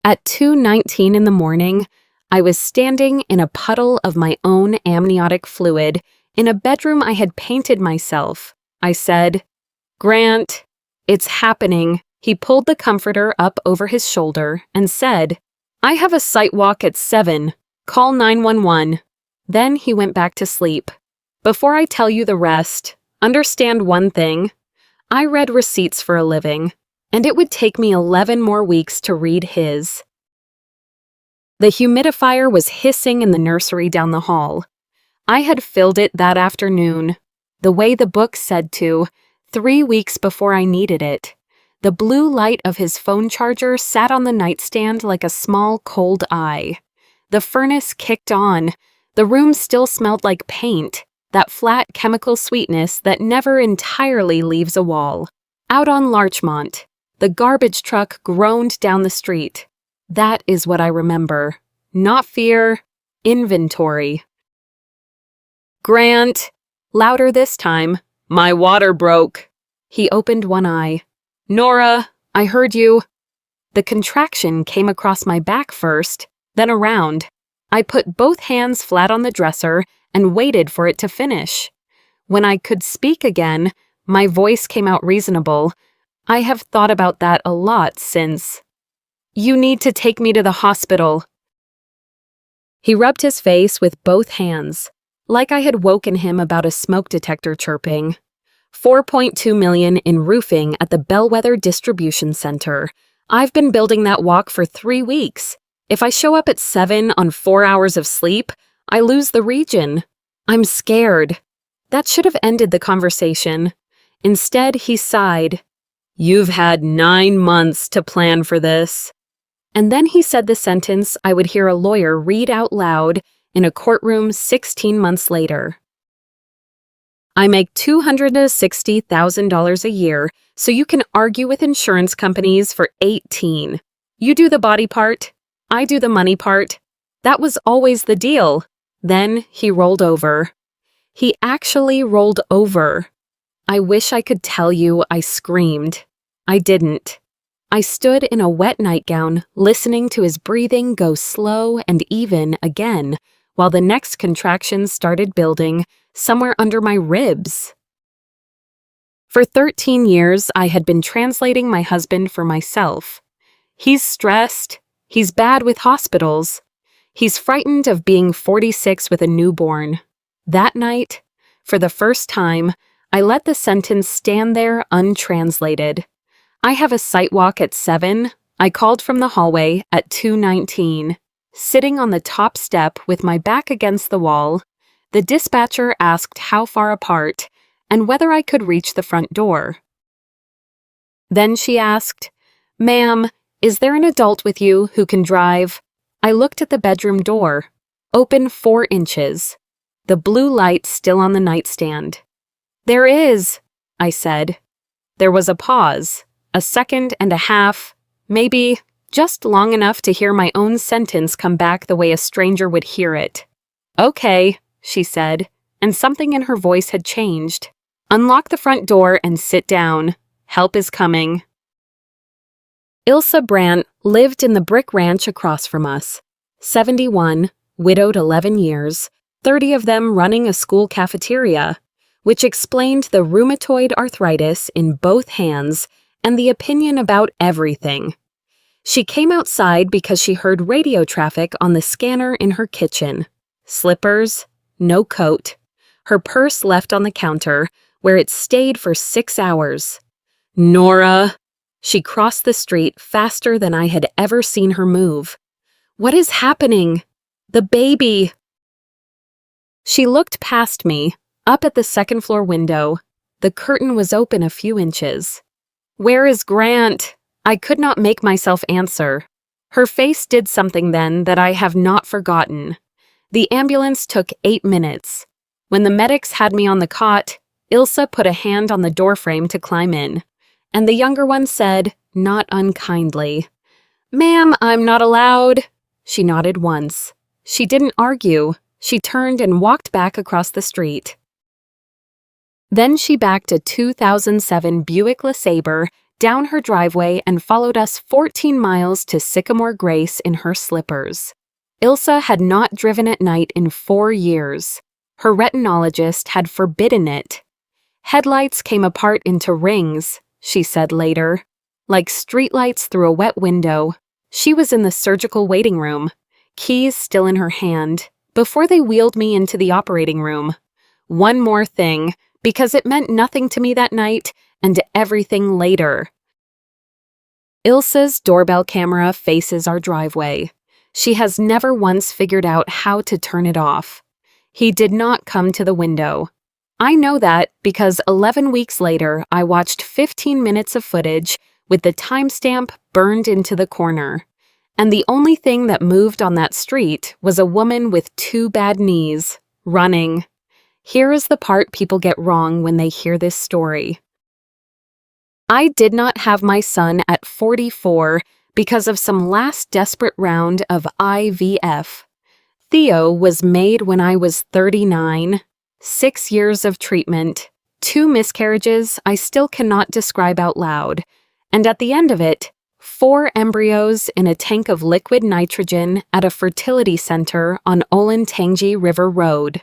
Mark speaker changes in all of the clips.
Speaker 1: At 2:19 in the morning, I was standing in a puddle of my own amniotic fluid in a bedroom I had painted myself. I said, "Grant, it's happening." He pulled the comforter up over his shoulder and said, "I have a site walk at 7. Call 911. Then he went back to sleep. Before I tell you the rest, understand one thing. I read receipts for a living, and it would take me 11 more weeks to read his. The humidifier was hissing in the nursery down the hall. I had filled it that afternoon, the way the book said to, 3 weeks before I needed it. The blue light of his phone charger sat on the nightstand like a small, cold eye. The furnace kicked on. The room still smelled like paint, that flat chemical sweetness that never entirely leaves a wall. Out on Larchmont, the garbage truck groaned down the street. That is what I remember. Not fear, inventory. "Grant," louder this time, "my water broke." He opened one eye. "Nora, I heard you." The contraction came across my back first, then around. I put both hands flat on the dresser and waited for it to finish. When I could speak again, my voice came out reasonable. I have thought about that a lot since. "You need to take me to the hospital." He rubbed his face with both hands, like I had woken him about a smoke detector chirping. 4.2 million in roofing at the Bellwether Distribution Center. I've been building that walk for 3 weeks. If I show up at 7 on 4 hours of sleep, I lose the region. I'm scared. That should have ended the conversation. Instead, he sighed. "You've had 9 months to plan for this." And then he said the sentence I would hear a lawyer read out loud in a courtroom 16 months later. "I make $260,000 a year, so you can argue with insurance companies for 18. You do the body part, I do the money part. That was always the deal." Then he rolled over. He actually rolled over. I wish I could tell you I screamed. I didn't. I stood in a wet nightgown, listening to his breathing go slow and even again, while the next contractions started building somewhere under my ribs. For 13 years, I had been translating my husband for myself. He's stressed. He's bad with hospitals. He's frightened of being 46 with a newborn. That night, for the first time, I let the sentence stand there untranslated. "I have a site walk at 7, I called from the hallway at 2:19. Sitting on the top step with my back against the wall, the dispatcher asked how far apart and whether I could reach the front door. Then she asked, "Ma'am, is there an adult with you who can drive?" I looked at the bedroom door, open 4 inches, the blue light still on the nightstand. "There is," I said. There was a pause. A second and a half, maybe just long enough to hear my own sentence come back the way a stranger would hear it. "Okay," she said, and something in her voice had changed. "Unlock the front door and sit down. Help is coming." Ilsa Brandt lived in the brick ranch across from us. 71, widowed 11 years, 30 of them running a school cafeteria, which explained the rheumatoid arthritis in both hands and the opinion about everything. She came outside because she heard radio traffic on the scanner in her kitchen. Slippers, no coat, her purse left on the counter, where it stayed for 6 hours. "Nora!" She crossed the street faster than I had ever seen her move. "What is happening? The baby!" She looked past me, up at the second-floor window. The curtain was open a few inches. "Where is Grant?" I could not make myself answer. Her face did something then that I have not forgotten. The ambulance took 8 minutes. When the medics had me on the cot, Ilsa put a hand on the doorframe to climb in, and the younger one said, not unkindly, "Ma'am, I'm not allowed." She nodded once. She didn't argue. She turned and walked back across the street. Then she backed a 2007 Buick LeSabre down her driveway and followed us 14 miles to Sycamore Grace in her slippers. Ilsa had not driven at night in 4 years. Her retinologist had forbidden it. Headlights came apart into rings, she said later, like streetlights through a wet window. She was in the surgical waiting room, keys still in her hand, before they wheeled me into the operating room. One more thing, because it meant nothing to me that night and everything later. Ilsa's doorbell camera faces our driveway. She has never once figured out how to turn it off. He did not come to the window. I know that because 11 weeks later, I watched 15 minutes of footage with the timestamp burned into the corner. And the only thing that moved on that street was a woman with 2 bad knees, running. Here is the part people get wrong when they hear this story. I did not have my son at 44 because of some last desperate round of IVF. Theo was made when I was 39, 6 years of treatment, 2 miscarriages I still cannot describe out loud, and at the end of it, 4 embryos in a tank of liquid nitrogen at a fertility center on Olentangy River Road.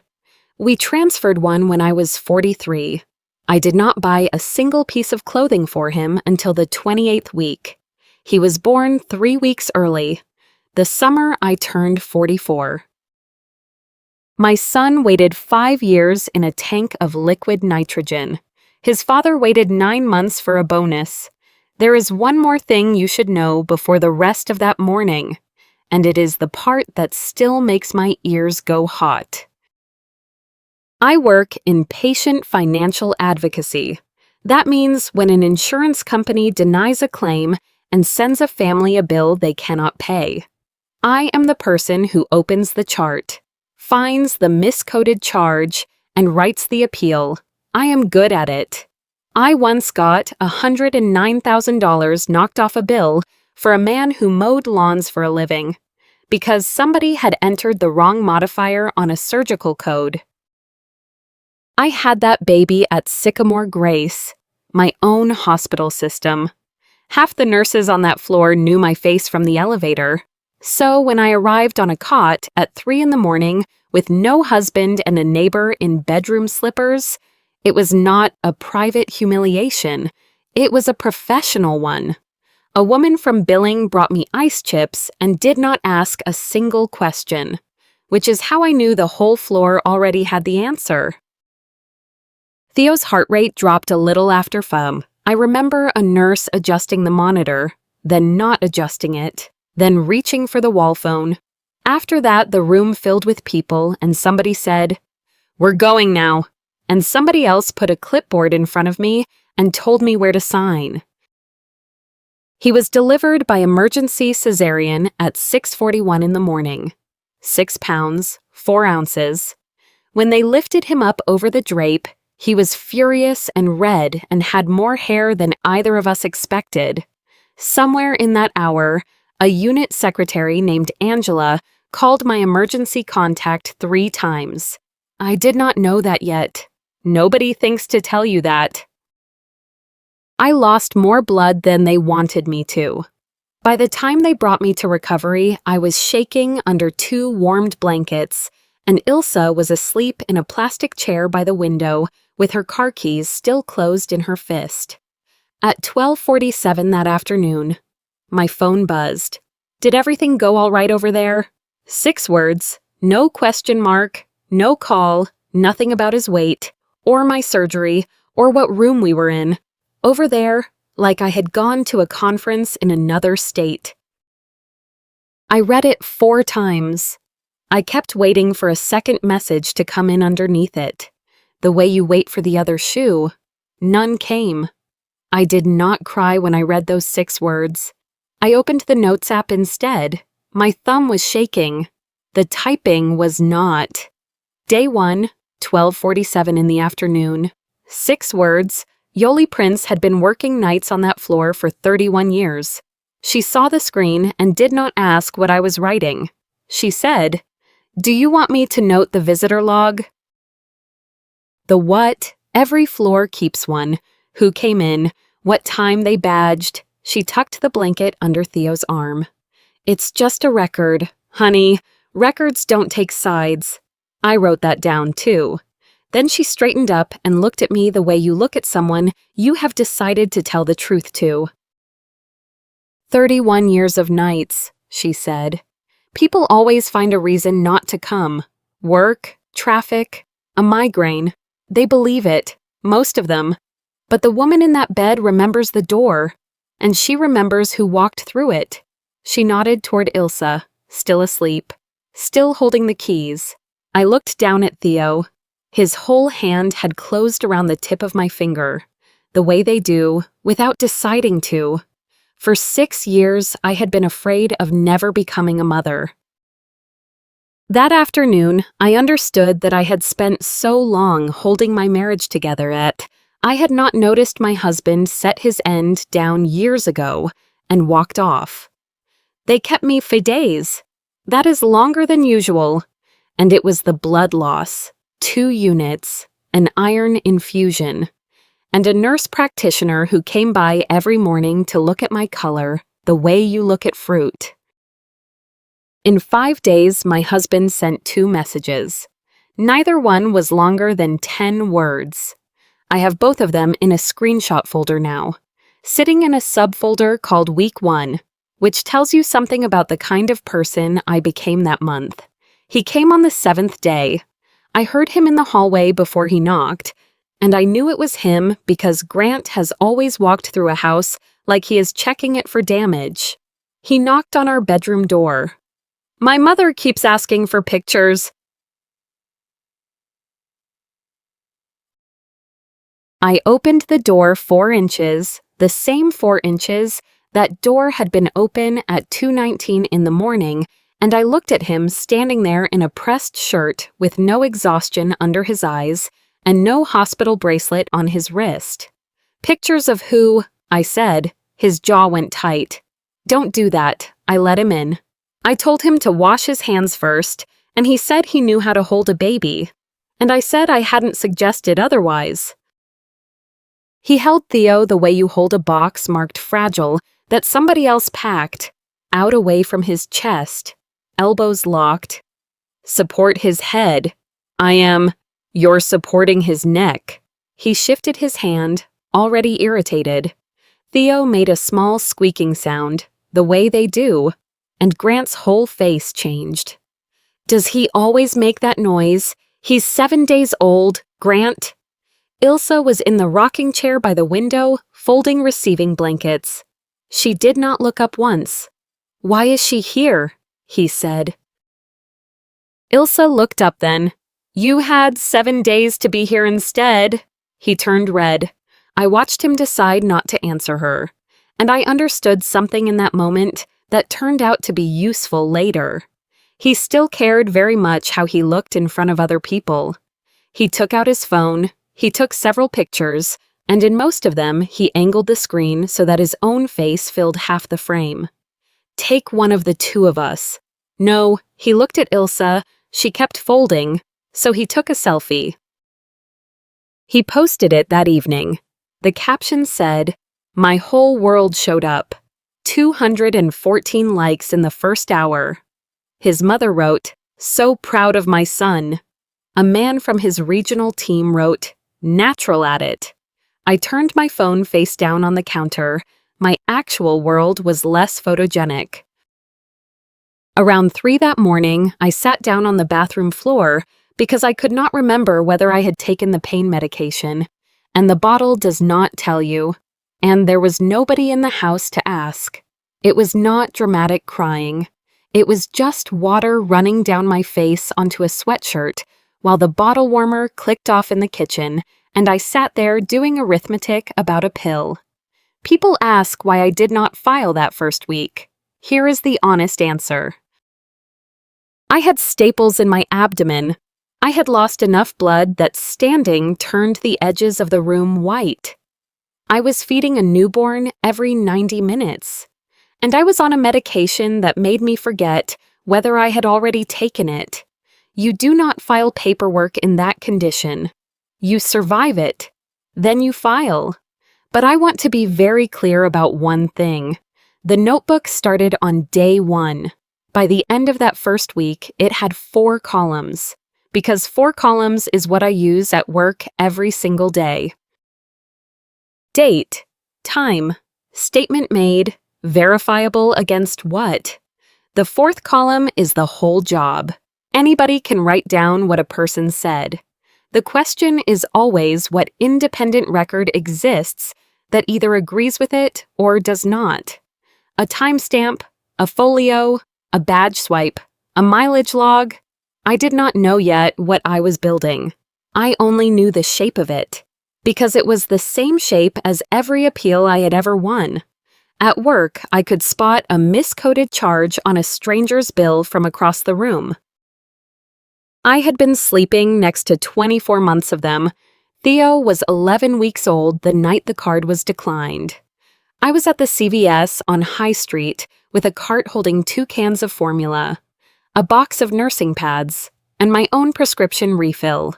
Speaker 1: We transferred one when I was 43. I did not buy a single piece of clothing for him until the 28th week. He was born 3 weeks early, the summer I turned 44. My son waited 5 years in a tank of liquid nitrogen. His father waited 9 months for a bonus. There is one more thing you should know before the rest of that morning, and it is the part that still makes my ears go hot. I work in patient financial advocacy. That means when an insurance company denies a claim and sends a family a bill they cannot pay. I am the person who opens the chart, finds the miscoded charge, and writes the appeal. I am good at it. I once got $109,000 knocked off a bill for a man who mowed lawns for a living because somebody had entered the wrong modifier on a surgical code. I had that baby at Sycamore Grace, my own hospital system. Half the nurses on that floor knew my face from the elevator. So when I arrived on a cot at 3 a.m. with no husband and a neighbor in bedroom slippers, it was not a private humiliation. It was a professional one. A woman from billing brought me ice chips and did not ask a single question, which is how I knew the whole floor already had the answer. Theo's heart rate dropped a little after FUM. I remember a nurse adjusting the monitor, then not adjusting it, then reaching for the wall phone. After that, the room filled with people, and somebody said, "We're going now." And somebody else put a clipboard in front of me and told me where to sign. He was delivered by emergency cesarean at 6:41 in the morning. 6 pounds, 4 ounces. When they lifted him up over the drape, he was furious and red and had more hair than either of us expected. Somewhere in that hour, a unit secretary named Angela called my emergency contact 3 times. I did not know that yet. Nobody thinks to tell you that. I lost more blood than they wanted me to. By the time they brought me to recovery, I was shaking under 2 warmed blankets, and Ilsa was asleep in a plastic chair by the window with her car keys still closed in her fist. At 12:47 that afternoon, my phone buzzed. Did everything go all right over there? 6 words, no question mark, no call, nothing about his weight, or my surgery, or what room we were in. Over there, like I had gone to a conference in another state. I read it 4 times. I kept waiting for a second message to come in underneath it. The way you wait for the other shoe. None came. I did not cry when I read those 6 words. I opened the Notes app instead. My thumb was shaking. The typing was not. Day 1, 12:47 in the afternoon. 6 words. Yoli Prince had been working nights on that floor for 31 years. She saw the screen and did not ask what I was writing. She said, "Do you want me to note the visitor log?" The what? Every floor keeps one. Who came in? what time they badged. She tucked the blanket under Theo's arm. It's just a record, honey. Records don't take sides. I wrote that down too. Then she straightened up and looked at me the way you look at someone you have decided to tell the truth to. 31 years of nights, she said. People always find a reason not to come. Work, traffic, a migraine. They believe it, most of them. But the woman in that bed remembers the door, and she remembers who walked through it. She nodded toward Ilsa, still asleep, still holding the keys. I looked down at Theo. His whole hand had closed around the tip of my finger, the way they do, without deciding to. For 6 years, I had been afraid of never becoming a mother. That afternoon, I understood that I had spent so long holding my marriage together I had not noticed my husband set his end down years ago and walked off. They kept me for days. That is longer than usual. And it was the blood loss, 2 units, an iron infusion, and a nurse practitioner who came by every morning to look at my color the way you look at fruit. In 5 days, my husband sent 2 messages. Neither one was longer than 10 words. I have both of them in a screenshot folder now, sitting in a subfolder called Week 1, which tells you something about the kind of person I became that month. He came on the 7th day. I heard him in the hallway before he knocked, and I knew it was him because Grant has always walked through a house like he is checking it for damage. He knocked on our bedroom door. My mother keeps asking for pictures. I opened the door 4 inches, the same 4 inches. That door had been open at 2:19 in the morning, and I looked at him standing there in a pressed shirt with no exhaustion under his eyes and no hospital bracelet on his wrist. Pictures of who, I said. His jaw went tight. Don't do that. I let him in. I told him to wash his hands first, and he said he knew how to hold a baby. And I said I hadn't suggested otherwise. He held Theo the way you hold a box marked fragile that somebody else packed, out away from his chest, elbows locked. Support his head. You're supporting his neck. He shifted his hand, already irritated. Theo made a small squeaking sound, the way they do, and Grant's whole face changed. Does he always make that noise? He's 7 days old, Grant. Ilsa was in the rocking chair by the window, folding receiving blankets. She did not look up once. Why is she here? He said. Ilsa looked up then. You had 7 days to be here instead. He turned red. I watched him decide not to answer her, and I understood something in that moment that turned out to be useful later. He still cared very much how he looked in front of other people. He took out his phone, he took several pictures, and in most of them he angled the screen so that his own face filled half the frame. Take one of the 2 of us. No, he looked at Ilsa. She kept folding, so he took a selfie. He posted it that evening. The caption said, "My whole world showed up. 214 likes in the first hour." His mother wrote, "So proud of my son." A man from his regional team wrote, "Natural at it." I turned my phone face down on the counter. My actual world was less photogenic. Around 3 that morning, I sat down on the bathroom floor because I could not remember whether I had taken the pain medication, and the bottle does not tell you, and there was nobody in the house to ask. It was not dramatic crying. It was just water running down my face onto a sweatshirt while the bottle warmer clicked off in the kitchen, and I sat there doing arithmetic about a pill. People ask why I did not file that first week. Here is the honest answer. I had staples in my abdomen. I had lost enough blood that standing turned the edges of the room white. I was feeding a newborn every 90 minutes. And I was on a medication that made me forget whether I had already taken it. You do not file paperwork in that condition. You survive it. Then you file. But I want to be very clear about one thing. The notebook started on day 1. By the end of that first week, it had 4 columns, because 4 columns is what I use at work every single day. Date, time, statement made, verifiable against what? The 4th column is the whole job. Anybody can write down what a person said. The question is always what independent record exists that either agrees with it or does not. A timestamp, a folio, a badge swipe, a mileage log. I did not know yet what I was building. I only knew the shape of it, because it was the same shape as every appeal I had ever won. At work, I could spot a miscoded charge on a stranger's bill from across the room. I had been sleeping next to 24 months of them. Theo was 11 weeks old the night the card was declined. I was at the CVS on High Street with a cart holding 2 cans of formula, a box of nursing pads, and my own prescription refill.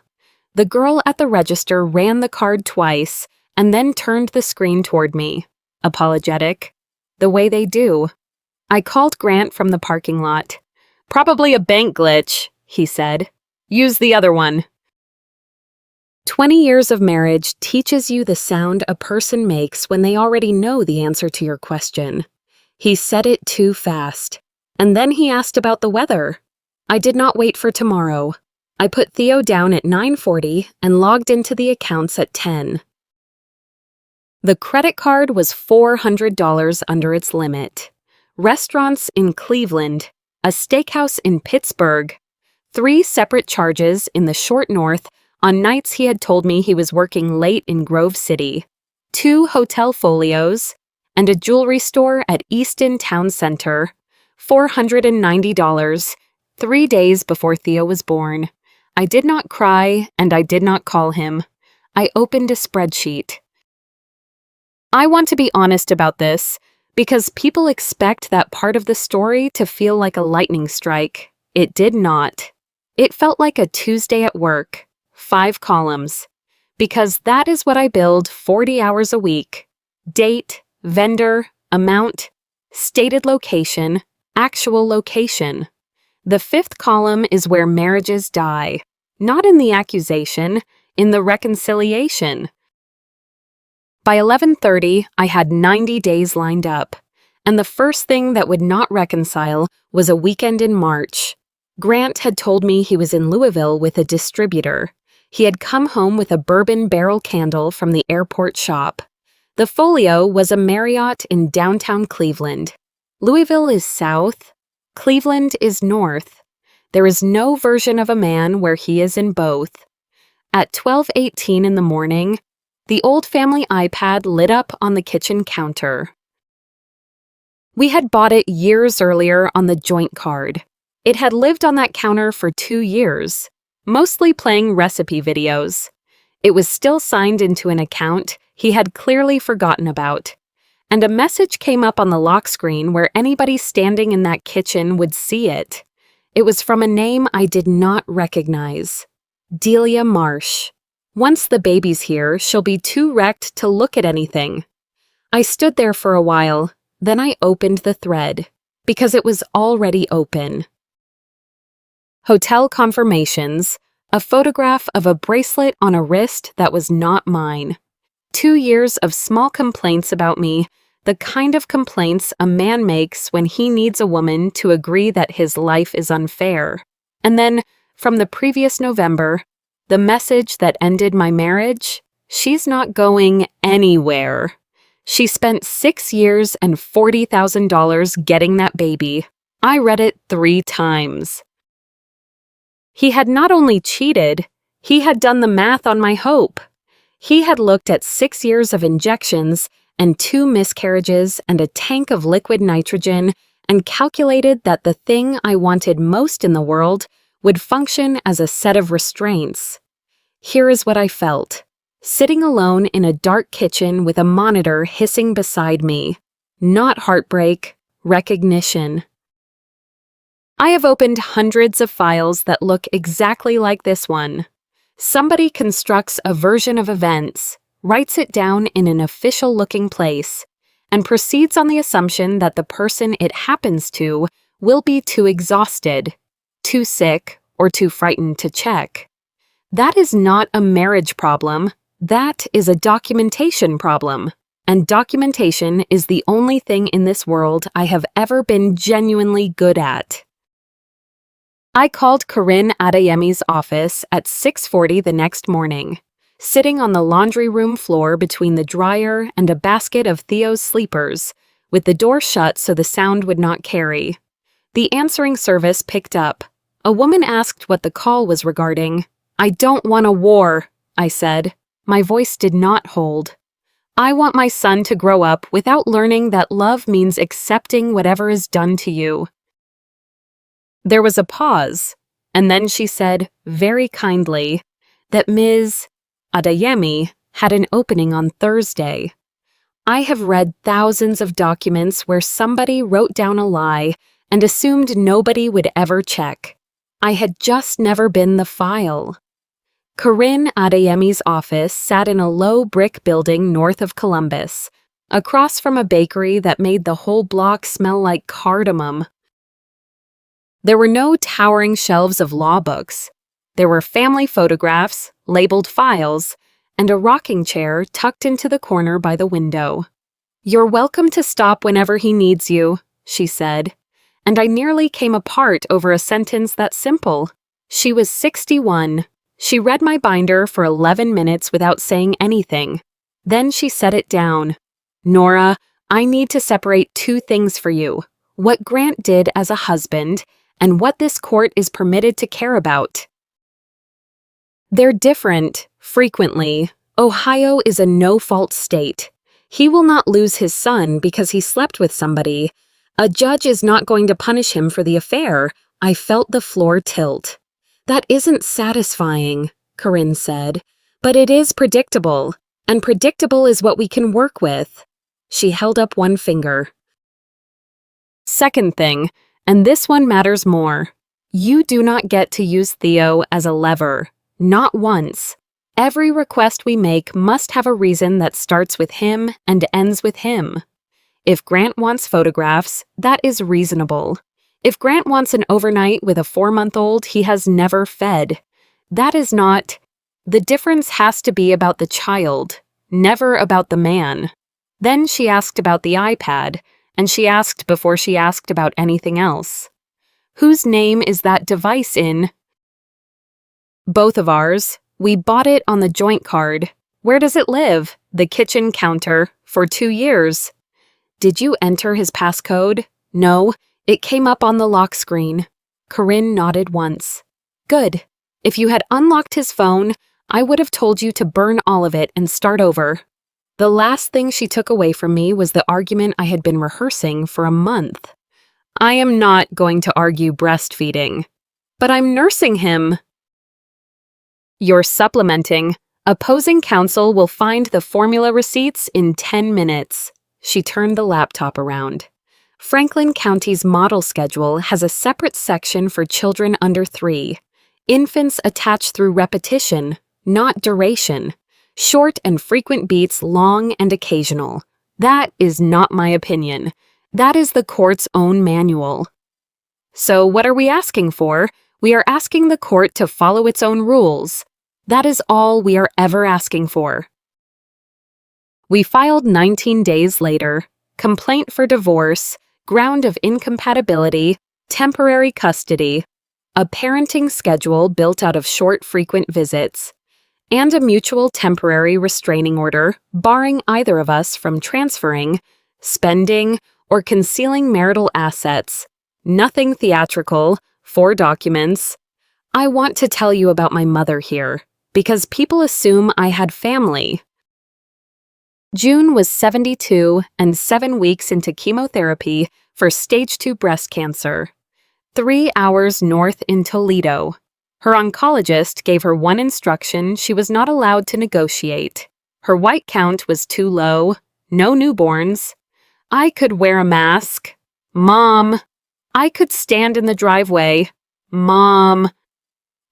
Speaker 1: The girl at the register ran the card twice and then turned the screen toward me, apologetic, the way they do. I called Grant from the parking lot. "Probably a bank glitch," he said. "Use the other one." 20 years of marriage teaches you the sound a person makes when they already know the answer to your question. He said it too fast. And then he asked about the weather. I did not wait for tomorrow. I put Theo down at 9:40 and logged into the accounts at 10. The credit card was $400 under its limit. Restaurants in Cleveland, a steakhouse in Pittsburgh, 3 separate charges in the short north on nights he had told me he was working late in Grove City, 2 hotel folios, and a jewelry store at Easton Town Center, $490, 3 days before Theo was born. I did not cry, and I did not call him. I opened a spreadsheet. I want to be honest about this, because people expect that part of the story to feel like a lightning strike. It did not. It felt like a Tuesday at work. 5 columns, because that is what I build 40 hours a week. Date, vendor, amount, stated location, actual location. The 5th column is where marriages die, not in the accusation, in the reconciliation. By 11:30, I had 90 days lined up, and the first thing that would not reconcile was a weekend in March. Grant had told me he was in Louisville with a distributor. He had come home with a bourbon barrel candle from the airport shop. The folio was a Marriott in downtown Cleveland. Louisville is south. Cleveland is north. There is no version of a man where he is in both. At 12:18 in the morning, the old family iPad lit up on the kitchen counter. We had bought it years earlier on the joint card. It had lived on that counter for 2 years. Mostly playing recipe videos. It was still signed into an account he had clearly forgotten about, and a message came up on the lock screen where anybody standing in that kitchen would see it. It was from a name I did not recognize. Delia Marsh. Once the baby's here, she'll be too wrecked to look at anything. I stood there for a while, then I opened the thread, because it was already open. Hotel confirmations, a photograph of a bracelet on a wrist that was not mine. 2 years of small complaints about me, the kind of complaints a man makes when he needs a woman to agree that his life is unfair. And then, from the previous November, the message that ended my marriage, she's not going anywhere. She spent 6 years and $40,000 getting that baby. I read it 3 times. He had not only cheated, he had done the math on my hope. He had looked at 6 years of injections and 2 miscarriages and a tank of liquid nitrogen and calculated that the thing I wanted most in the world would function as a set of restraints. Here is what I felt. Sitting alone in a dark kitchen with a monitor hissing beside me. Not heartbreak, recognition. I have opened hundreds of files that look exactly like this one. Somebody constructs a version of events, writes it down in an official-looking place, and proceeds on the assumption that the person it happens to will be too exhausted, too sick, or too frightened to check. That is not a marriage problem. That is a documentation problem. And documentation is the only thing in this world I have ever been genuinely good at. I called Corinne Adeyemi's office at 6:40 the next morning, sitting on the laundry room floor between the dryer and a basket of Theo's sleepers, with the door shut so the sound would not carry. The answering service picked up. A woman asked what the call was regarding. "I don't want a war," I said. My voice did not hold. "I want my son to grow up without learning that love means accepting whatever is done to you." There was a pause, and then she said, very kindly, that Ms. Adeyemi had an opening on Thursday. I have read thousands of documents where somebody wrote down a lie and assumed nobody would ever check. I had just never been the file. Corinne Adeyemi's office sat in a low brick building north of Columbus, across from a bakery that made the whole block smell like cardamom. There were no towering shelves of law books. There were family photographs, labeled files, and a rocking chair tucked into the corner by the window. "You're welcome to stop whenever he needs you," she said, and I nearly came apart over a sentence that simple. She was 61. She read my binder for 11 minutes without saying anything. Then she set it down. "Nora, I need to separate two things for you: what Grant did as a husband and what this court is permitted to care about. They're different, frequently. Ohio is a no-fault state. He will not lose his son because he slept with somebody. A judge is not going to punish him for the affair." I felt the floor tilt. "That isn't satisfying," Corinne said, "but it is predictable, and predictable is what we can work with." She held up one finger. "Second thing, and this one matters more. You do not get to use Theo as a lever. Not once. Every request we make must have a reason that starts with him and ends with him. If Grant wants photographs, that is reasonable. If Grant wants an overnight with a 4-month-old he has never fed, that is not. The difference has to be about the child, never about the man." Then she asked about the iPad, and she asked before she asked about anything else. "Whose name is that device in?" "Both of ours. We bought it on the joint card. Where does it live?" "The kitchen counter, for 2 years. "Did you enter his passcode?" "No, it came up on the lock screen." Corinne nodded once. "Good. If you had unlocked his phone, I would have told you to burn all of it and start over." The last thing she took away from me was the argument I had been rehearsing for a month. "I am not going to argue breastfeeding." "But I'm nursing him." "You're supplementing. Opposing counsel will find the formula receipts in 10 minutes. She turned the laptop around. Franklin County's model schedule has a separate section for children under 3. Infants attach through repetition, not duration. Short and frequent beats, long and occasional. That is not my opinion. That is the court's own manual." "So what are we asking for? We are asking the court to follow its own rules. That is all we are ever asking for." We filed 19 days later. Complaint for divorce, ground of incompatibility, temporary custody, a parenting schedule built out of short, frequent visits, and a mutual temporary restraining order barring either of us from transferring, spending, or concealing marital assets. Nothing theatrical, 4 documents. I want to tell you about my mother here, because people assume I had family. June was 72 and 7 weeks into chemotherapy for stage 2 breast cancer. 3 hours north in Toledo. Her oncologist gave her one instruction: she was not allowed to negotiate. Her white count was too low, no newborns. I could wear a mask. Mom. I could stand in the driveway. Mom.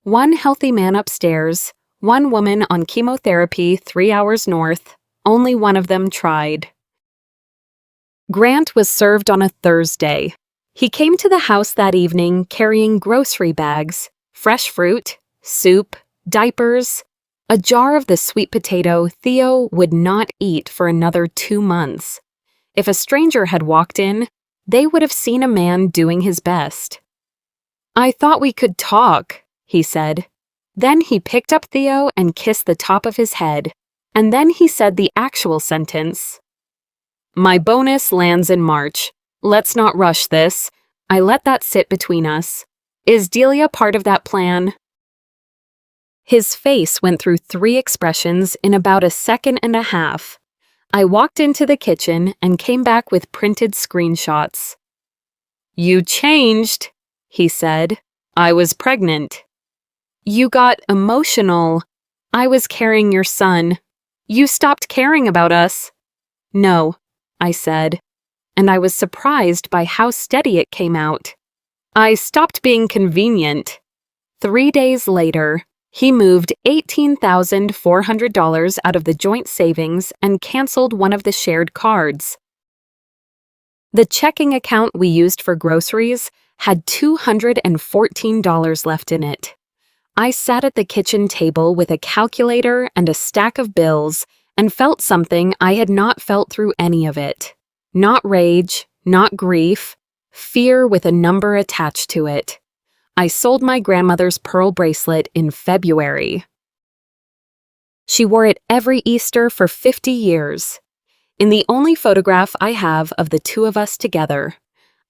Speaker 1: One healthy man upstairs, One woman on chemotherapy 3 hours north. Only one of them tried. Grant was served on a Thursday. He came to the house that evening carrying grocery bags, fresh fruit, soup, diapers, a jar of the sweet potato Theo would not eat for another 2 months. If a stranger had walked in, they would have seen a man doing his best. "I thought we could talk," he said. Then he picked up Theo and kissed the top of his head, and then he said the actual sentence. "My bonus lands in March. Let's not rush this. I let that sit between us. Is Delia part of that plan?" His face went through 3 expressions in about a second and a half. I walked into the kitchen and came back with printed screenshots. "You changed," he said. "I was pregnant." "You got emotional. I was carrying your son. You stopped caring about us." "No," I said, and I was surprised by how steady it came out. "I stopped being convenient." 3 days later, he moved $18,400 out of the joint savings and canceled one of the shared cards. The checking account we used for groceries had $214 left in it. I sat at the kitchen table with a calculator and a stack of bills and felt something I had not felt through any of it. Not rage, not grief, fear with a number attached to it. I sold my grandmother's pearl bracelet in February. She wore it every Easter for 50 years. In the only photograph I have of the 2 of us together,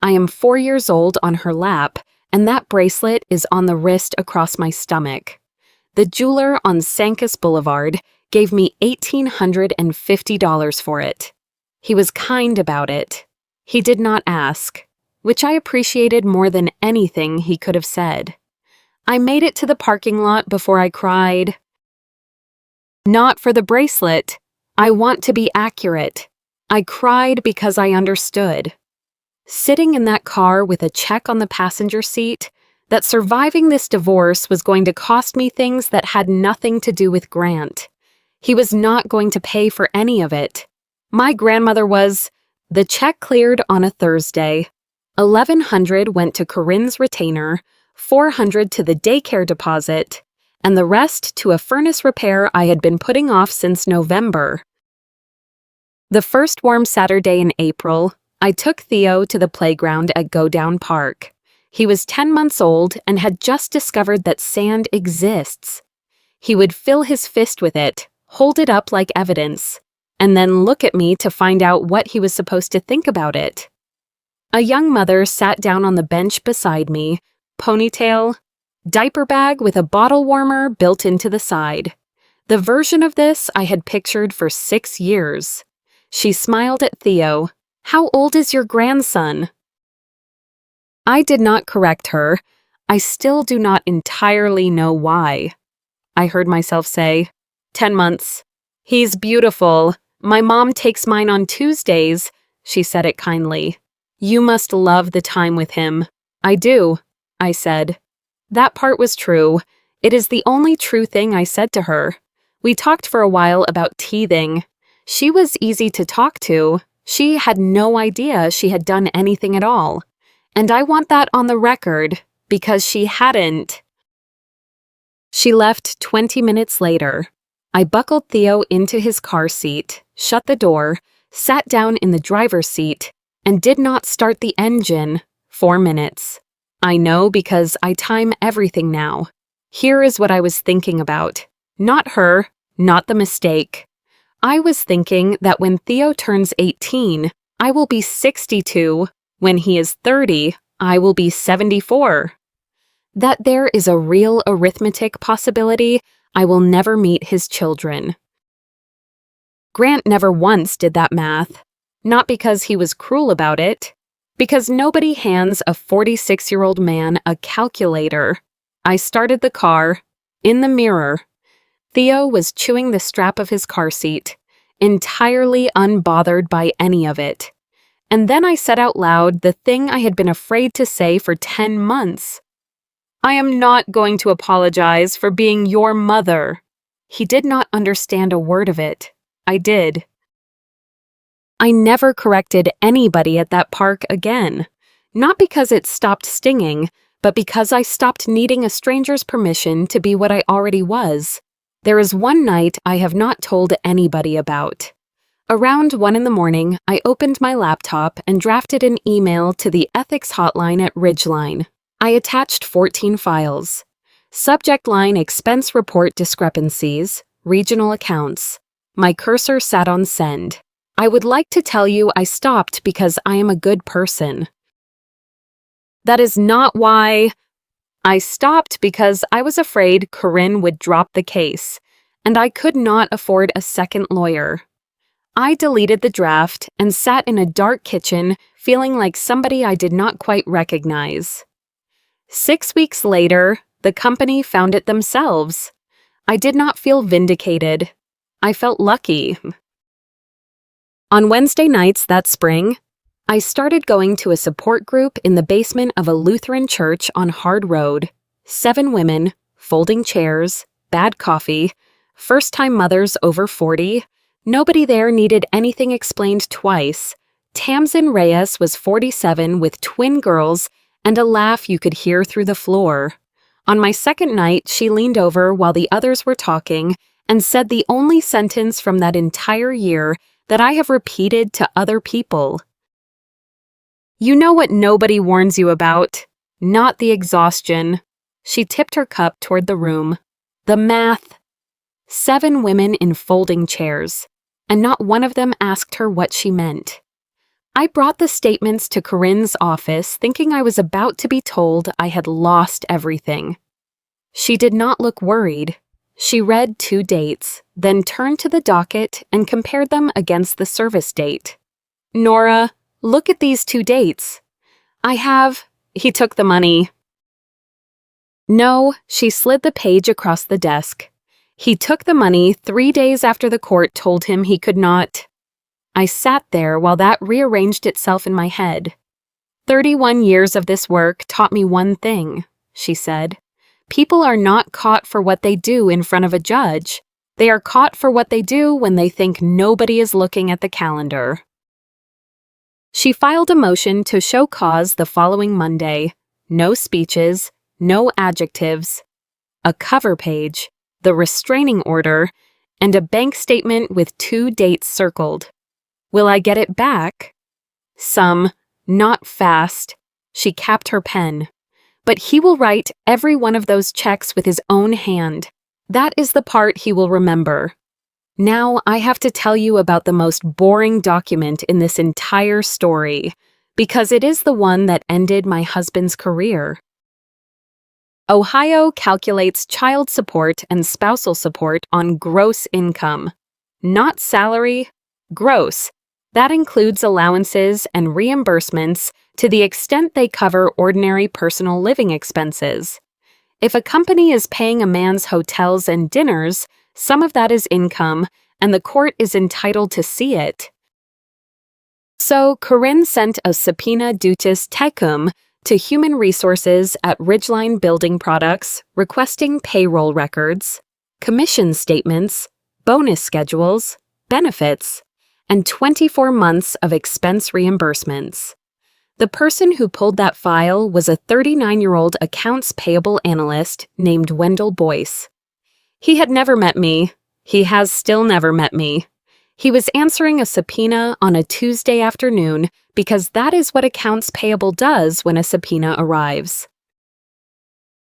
Speaker 1: I am 4 years old on her lap, and that bracelet is on the wrist across my stomach. The jeweler on Sancus Boulevard gave me $1,850 for it. He was kind about it. He did not ask, which I appreciated more than anything he could have said. I made it to the parking lot before I cried. Not for the bracelet. I want to be accurate. I cried because I understood. Sitting in that car with a check on the passenger seat, that surviving this divorce was going to cost me things that had nothing to do with Grant. He was not going to pay for any of it. My grandmother was. The check cleared on a Thursday. $1,100 went to Corinne's retainer, $400 to the daycare deposit, and the rest to a furnace repair I had been putting off since November. The first warm Saturday in April, I took Theo to the playground at Go Down Park. He was 10 months old and had just discovered that sand exists. He would fill his fist with it, hold it up like evidence, and then look at me to find out what he was supposed to think about it. A young mother sat down on the bench beside me, ponytail, diaper bag with a bottle warmer built into the side. The version of this I had pictured for 6 years. She smiled at Theo. "How old is your grandson?" I did not correct her. I still do not entirely know why. I heard myself say, 10 months. "He's beautiful. My mom takes mine on Tuesdays." She said it kindly. "You must love the time with him." "I do," I said. That part was true. It is the only true thing I said to her. We talked for a while about teething. She was easy to talk to. She had no idea she had done anything at all. And I want that on the record, because she hadn't. She left 20 minutes later. I buckled Theo into his car seat, shut the door, sat down in the driver's seat, and did not start the engine. 4 minutes. I know because I time everything now. Here is what I was thinking about. Not her, not the mistake. I was thinking that when Theo turns 18, I will be 62. When he is 30, I will be 74. That there is a real arithmetic possibility I will never meet his children. Grant never once did that math. Not because he was cruel about it. Because nobody hands a 46-year-old man a calculator. I started the car. In the mirror, Theo was chewing the strap of his car seat, entirely unbothered by any of it. And then I said out loud the thing I had been afraid to say for 10 months. "I am not going to apologize for being your mother." He did not understand a word of it. I did. I never corrected anybody at that park again. Not because it stopped stinging, but because I stopped needing a stranger's permission to be what I already was. There is one night I have not told anybody about. Around 1 a.m, I opened my laptop and drafted an email to the ethics hotline at Ridgeline. I attached 14 files. Subject line: expense report discrepancies, regional accounts. My cursor sat on send. I would like to tell you I stopped because I am a good person. That is not why. I stopped because I was afraid Corinne would drop the case, and I could not afford a second lawyer. I deleted the draft and sat in a dark kitchen feeling like somebody I did not quite recognize. 6 weeks later, the company found it themselves. I did not feel vindicated. I felt lucky. On Wednesday nights that spring, I started going to a support group in the basement of a Lutheran church on Hard Road. 7 women, folding chairs, bad coffee, first-time mothers over 40. Nobody there needed anything explained twice. Tamsin Reyes was 47 with twin girls and a laugh you could hear through the floor. On my second night, she leaned over while the others were talking and said the only sentence from that entire year that I have repeated to other people. You know what nobody warns you about? Not the exhaustion. She tipped her cup toward the room. The math. 7 women in folding chairs, and not one of them asked her what she meant. I brought the statements to Corinne's office thinking I was about to be told I had lost everything. She did not look worried. She read 2 dates, then turned to the docket and compared them against the service date. Nora, look at these 2 dates. He took the money. No, she slid the page across the desk. He took the money 3 days after the court told him he could not. I sat there while that rearranged itself in my head. 31 years of this work taught me one thing, she said. People are not caught for what they do in front of a judge. They are caught for what they do when they think nobody is looking at the calendar. She filed a motion to show cause the following Monday. No speeches, no adjectives, a cover page, the restraining order, and a bank statement with 2 dates circled. Will I get it back? Some, not fast. She capped her pen. But he will write every one of those checks with his own hand. That is the part he will remember. Now I have to tell you about the most boring document in this entire story, because it is the one that ended my husband's career. Ohio calculates child support and spousal support on gross income. Not salary, gross. That includes allowances and reimbursements to the extent they cover ordinary personal living expenses. If a company is paying a man's hotels and dinners, some of that is income, and the court is entitled to see it. So Corinne sent a subpoena dutis tecum to Human Resources at Ridgeline Building Products requesting payroll records, commission statements, bonus schedules, benefits, and 24 months of expense reimbursements. The person who pulled that file was a 39-year-old accounts payable analyst named Wendell Boyce. He had never met me. He has still never met me. He was answering a subpoena on a Tuesday afternoon because that is what accounts payable does when a subpoena arrives.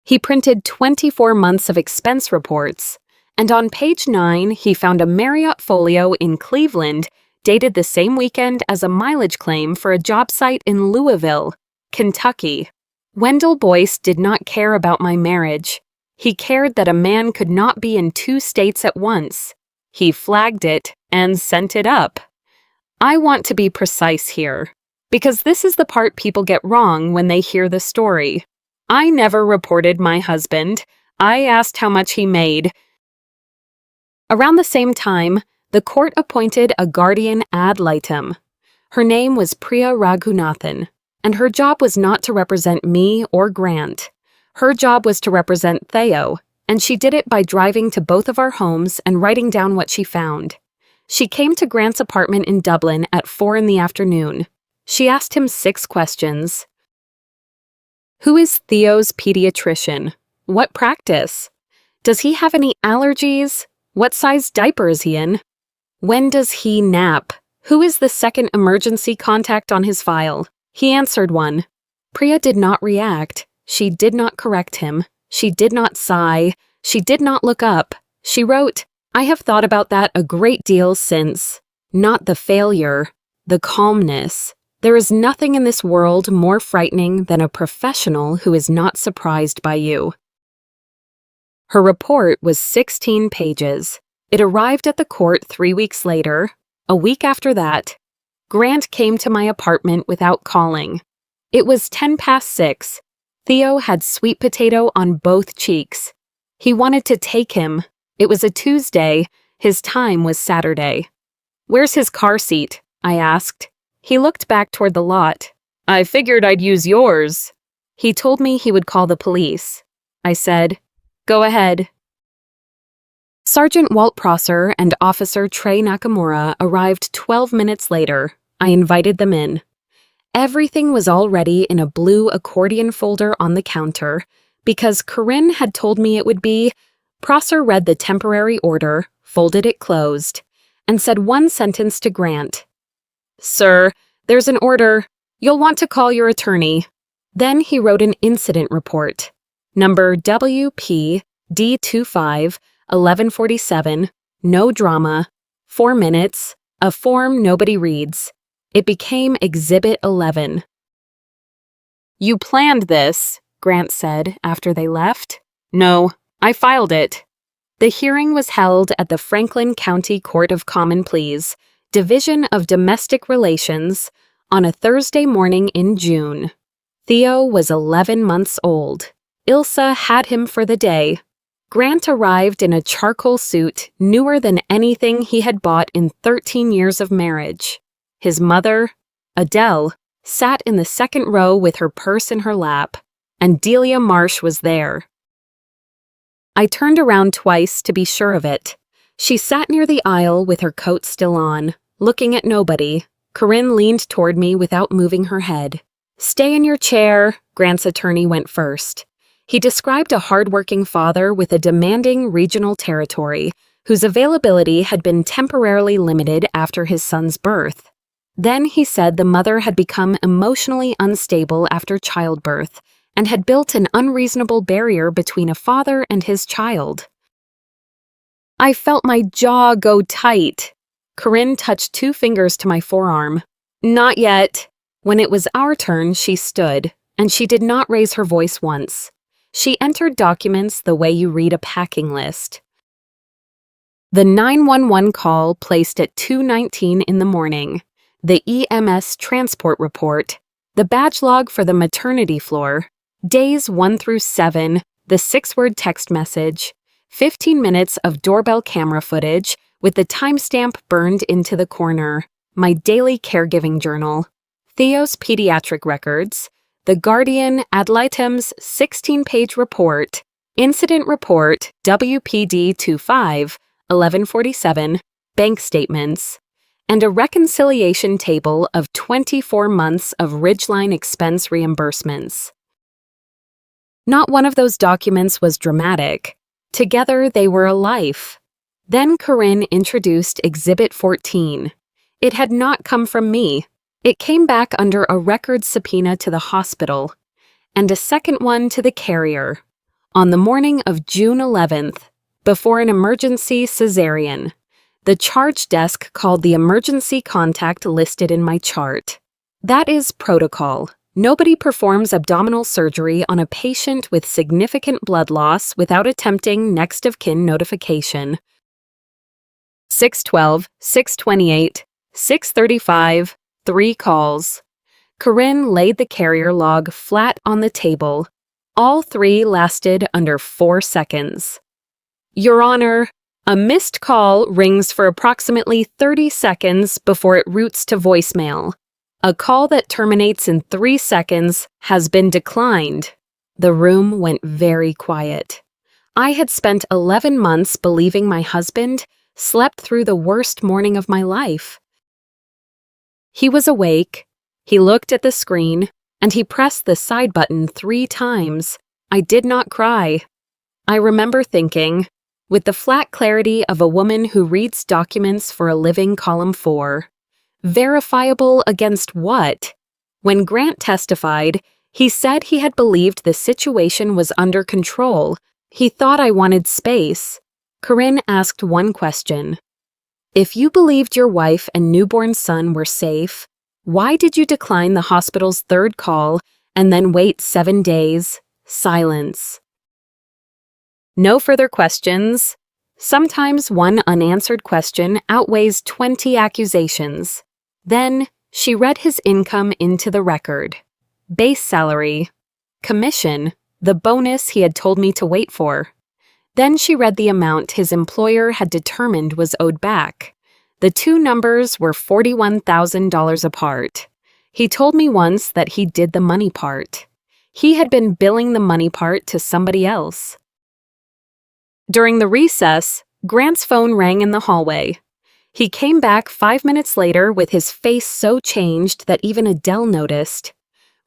Speaker 1: He printed 24 months of expense reports, and on page 9 he found a Marriott folio in Cleveland dated the same weekend as a mileage claim for a job site in Louisville, Kentucky. Wendell Boyce did not care about my marriage. He cared that a man could not be in 2 states at once. He flagged it and sent it up. I want to be precise here, because this is the part people get wrong when they hear the story. I never reported my husband. I asked how much he made. Around the same time, the court appointed a guardian ad litem. Her name was Priya Raghunathan, and her job was not to represent me or Grant. Her job was to represent Theo, and she did it by driving to both of our homes and writing down what she found. She came to Grant's apartment in Dublin at 4 in the afternoon. She asked him 6 questions. Who is Theo's pediatrician? What practice? Does he have any allergies? What size diaper is he in? When does he nap? Who is the second emergency contact on his file? He answered one. Priya did not react. She did not correct him. She did not sigh. She did not look up. She wrote, I have thought about that a great deal since. Not the failure, the calmness. There is nothing in this world more frightening than a professional who is not surprised by you. Her report was 16 pages. It arrived at the court 3 weeks later. A week after that, Grant came to my apartment without calling. It was 6:10. Theo had sweet potato on both cheeks. He wanted to take him. It was a Tuesday. His time was Saturday. Where's his car seat? I asked. He looked back toward the lot. I figured I'd use yours. He told me he would call the police. I said, Go ahead. Sergeant Walt Prosser and Officer Trey Nakamura arrived 12 minutes later. I invited them in. Everything was already in a blue accordion folder on the counter. Because Corinne had told me it would be, Prosser read the temporary order, folded it closed, and said one sentence to Grant. Sir, there's an order. You'll want to call your attorney. Then he wrote an incident report. Number WP D25 1147, no drama, 4 minutes, a form nobody reads. It became Exhibit 11. You planned this, Grant said after they left. No, I filed it. The hearing was held at the Franklin County Court of Common Pleas, Division of Domestic Relations, on a Thursday morning in June. Theo was 11 months old. Ilsa had him for the day. Grant arrived in a charcoal suit newer than anything he had bought in 13 years of marriage. His mother, Adele, sat in the second row with her purse in her lap, and Delia Marsh was there. I turned around twice to be sure of it. She sat near the aisle with her coat still on, looking at nobody. Corinne leaned toward me without moving her head. Stay in your chair, Grant's attorney went first. He described a hard-working father with a demanding regional territory, whose availability had been temporarily limited after his son's birth. Then he said the mother had become emotionally unstable after childbirth and had built an unreasonable barrier between a father and his child. I felt my jaw go tight. Corinne touched 2 fingers to my forearm. Not yet. When it was our turn, she stood, and she did not raise her voice once. She entered documents the way you read a packing list. The 911 call placed at 2:19 in the morning, the EMS transport report, the badge log for the maternity floor, days 1 through 7, the 6-word text message, 15 minutes of doorbell camera footage with the timestamp burned into the corner, my daily caregiving journal, Theo's pediatric records, the Guardian ad litem's 16-page report, incident report WPD 25 1147, bank statements, and a reconciliation table of 24 months of Ridgeline expense reimbursements. Not one of those documents was dramatic. Together they were a life. Then Corinne introduced Exhibit 14. It had not come from me. It came back under a record subpoena to the hospital, and a second one to the carrier, on the morning of June 11th, before an emergency cesarean. The charge desk called the emergency contact listed in my chart. That is protocol. Nobody performs abdominal surgery on a patient with significant blood loss without attempting next of kin notification. 6:12, 6:28, 6:35, 3 calls. Corinne laid the carrier log flat on the table. All 3 lasted under 4 seconds. Your Honor, a missed call rings for approximately 30 seconds before it routes to voicemail. A call that terminates in 3 seconds has been declined. The room went very quiet. I had spent 11 months believing my husband slept through the worst morning of my life. He was awake, he looked at the screen, and he pressed the side button 3 times. I did not cry. I remember thinking, with the flat clarity of a woman who reads documents for a living, column 4, verifiable against what? When Grant testified, he said he had believed the situation was under control. He thought I wanted space. Corinne asked one question. If you believed your wife and newborn son were safe, why did you decline the hospital's 3rd call and then wait 7 days? Silence. No further questions. Sometimes one unanswered question outweighs 20 accusations. Then, she read his income into the record. Base salary. Commission, the bonus he had told me to wait for. Then she read the amount his employer had determined was owed back. The 2 numbers were $41,000 apart. He told me once that he did the money part. He had been billing the money part to somebody else. During the recess, Grant's phone rang in the hallway. He came back 5 minutes later with his face so changed that even Adele noticed.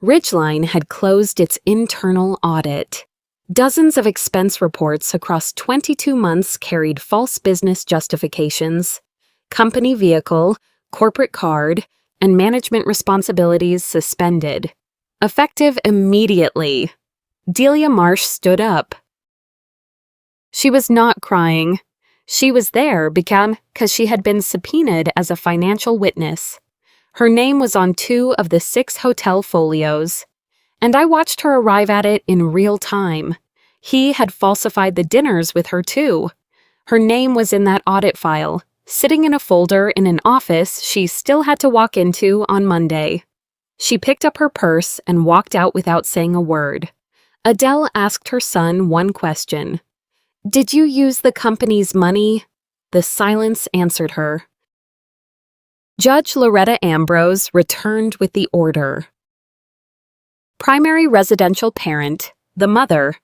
Speaker 1: Ridgeline had closed its internal audit. Dozens of expense reports across 22 months carried false business justifications, company vehicle, corporate card, and management responsibilities suspended. Effective immediately. Delia Marsh stood up. She was not crying. She was there because she had been subpoenaed as a financial witness. Her name was on 2 of the 6 hotel folios, and I watched her arrive at it in real time. He had falsified the dinners with her too. Her name was in that audit file, sitting in a folder in an office she still had to walk into on Monday. She picked up her purse and walked out without saying a word. Adele asked her son one question. "Did you use the company's money?" The silence answered her. Judge Loretta Ambrose returned with the order. Primary residential parent, the mother.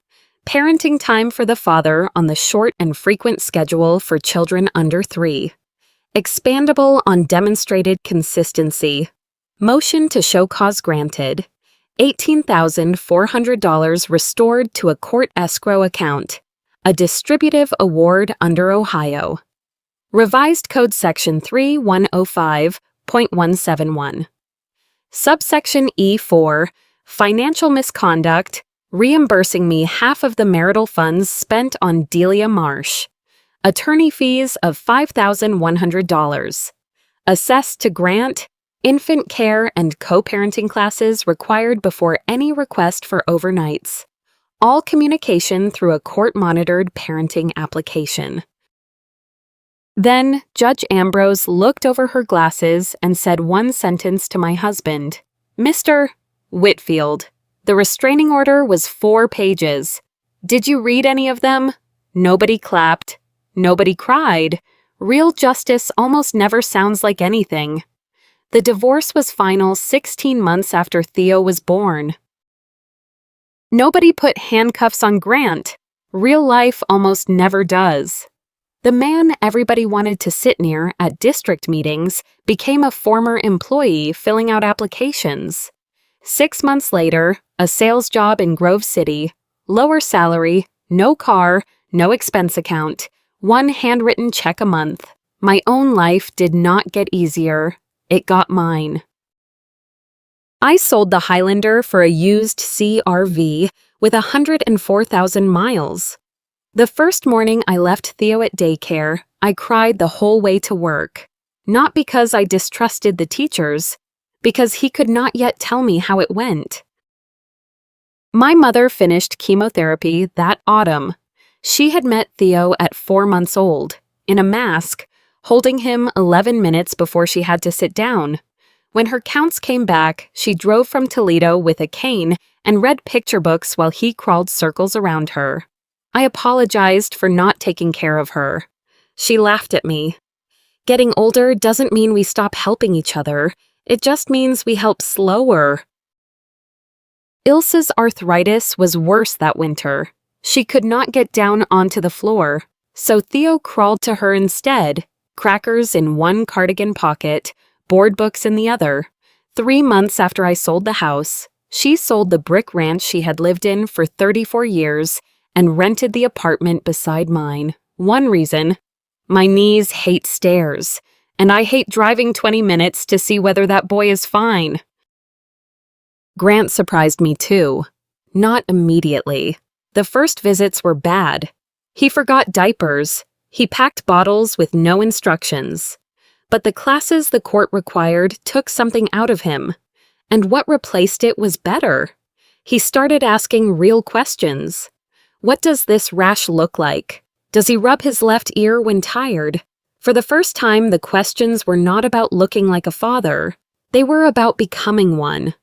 Speaker 1: Parenting time for the father on the short and frequent schedule for children under 3. Expandable on demonstrated consistency. Motion to show cause granted. $18,400 restored to a court escrow account. A distributive award under Ohio. Revised Code Section 3105.171. Subsection E4, Financial Misconduct, reimbursing me half of the marital funds spent on Delia Marsh. Attorney fees of $5,100. Assessed to Grant, infant care and co-parenting classes required before any request for overnights. All communication through a court-monitored parenting application. Then, Judge Ambrose looked over her glasses and said one sentence to my husband. "Mr. Whitfield, the restraining order was 4 pages. Did you read any of them?" Nobody clapped. Nobody cried. Real justice almost never sounds like anything. The divorce was final 16 months after Theo was born. Nobody put handcuffs on Grant. Real life almost never does. The man everybody wanted to sit near at district meetings became a former employee filling out applications. 6 months later, a sales job in Grove City, lower salary, no car, no expense account, 1 handwritten check a month. My own life did not get easier. It got mine. I sold the Highlander for a used CRV with 104,000 miles. The first morning I left Theo at daycare, I cried the whole way to work. Not because I distrusted the teachers, because he could not yet tell me how it went. My mother finished chemotherapy that autumn. She had met Theo at 4 months old, in a mask, holding him 11 minutes before she had to sit down. When her counts came back, she drove from Toledo with a cane and read picture books while he crawled circles around her. I apologized for not taking care of her. She laughed at me. Getting older doesn't mean we stop helping each other. It just means we help slower. Ilse's arthritis was worse that winter. She could not get down onto the floor, so Theo crawled to her instead, crackers in one cardigan pocket, board books in the other. 3 months after I sold the house, she sold the brick ranch she had lived in for 34 years and rented the apartment beside mine. One reason: my knees hate stairs, and I hate driving 20 minutes to see whether that boy is fine. Grant surprised me too. Not immediately. The first visits were bad. He forgot diapers. He packed bottles with no instructions. But the classes the court required took something out of him, and what replaced it was better. He started asking real questions. What does this rash look like? Does he rub his left ear when tired? For the first time, the questions were not about looking like a father. They were about becoming one.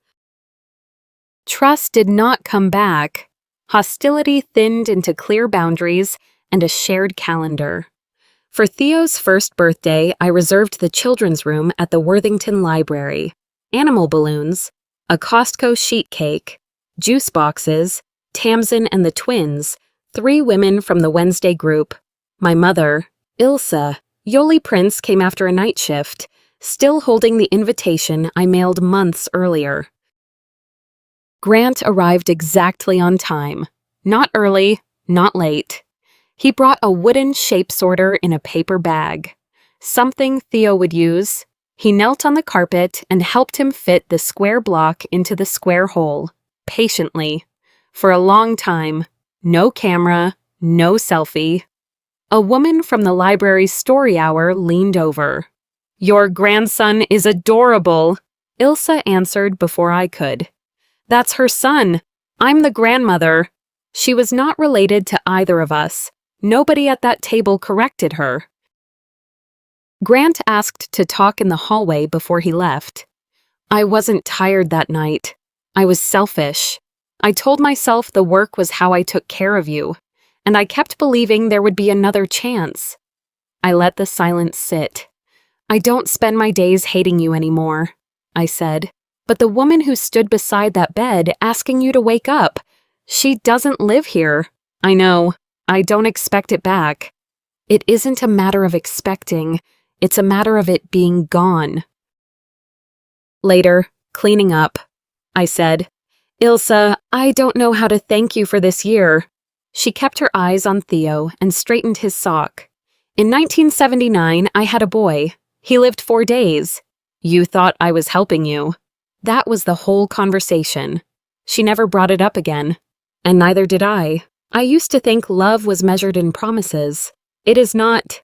Speaker 1: Trust did not come back. Hostility thinned into clear boundaries and a shared calendar. For Theo's first birthday, I reserved the children's room at the Worthington Library. Animal balloons, a Costco sheet cake, juice boxes, Tamsin and the twins, 3 women from the Wednesday group, my mother, Ilsa. Yoli Prince came after a night shift, still holding the invitation I mailed months earlier. Grant arrived exactly on time. Not early, not late. He brought a wooden shape sorter in a paper bag. Something Theo would use. He knelt on the carpet and helped him fit the square block into the square hole, patiently. For a long time. No camera, no selfie. A woman from the library's story hour leaned over. "Your grandson is adorable," Ilsa answered before I could. "That's her son. I'm the grandmother." She was not related to either of us. Nobody at that table corrected her. Grant asked to talk in the hallway before he left. I wasn't tired that night. I was selfish. I told myself the work was how I took care of you, and I kept believing there would be another chance. I let the silence sit. "I don't spend my days hating you anymore," I said. "But the woman who stood beside that bed asking you to wake up, she doesn't live here." "I know. I don't expect it back." "It isn't a matter of expecting. It's a matter of it being gone." Later, cleaning up, I said, "Ilsa, I don't know how to thank you for this year." She kept her eyes on Theo and straightened his sock. "In 1979, I had a boy. He lived 4 days. You thought I was helping you." That was the whole conversation. She never brought it up again. And neither did I. I used to think love was measured in promises. It is not.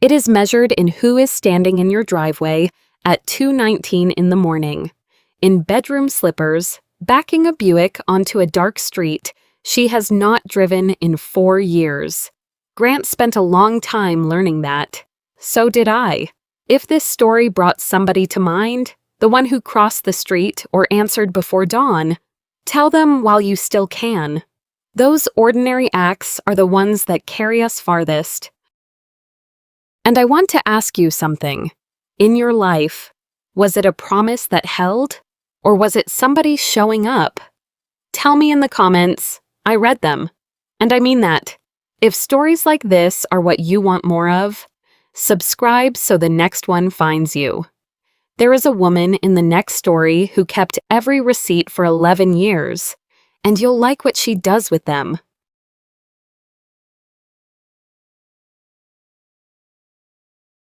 Speaker 1: It is measured in who is standing in your driveway at 2:19 in the morning, in bedroom slippers, backing a Buick onto a dark street she has not driven in 4 years. Grant spent a long time learning that. So did I. If this story brought somebody to mind, the one who crossed the street or answered before dawn, tell them while you still can. Those ordinary acts are the ones that carry us farthest. And I want to ask you something. In your life, was it a promise that held? Or was it somebody showing up? Tell me in the comments. I read them. And I mean that. If stories like this are what you want more of, subscribe so the next one finds you. There is a woman in the next story who kept every receipt for 11 years, and you'll like what she does with them.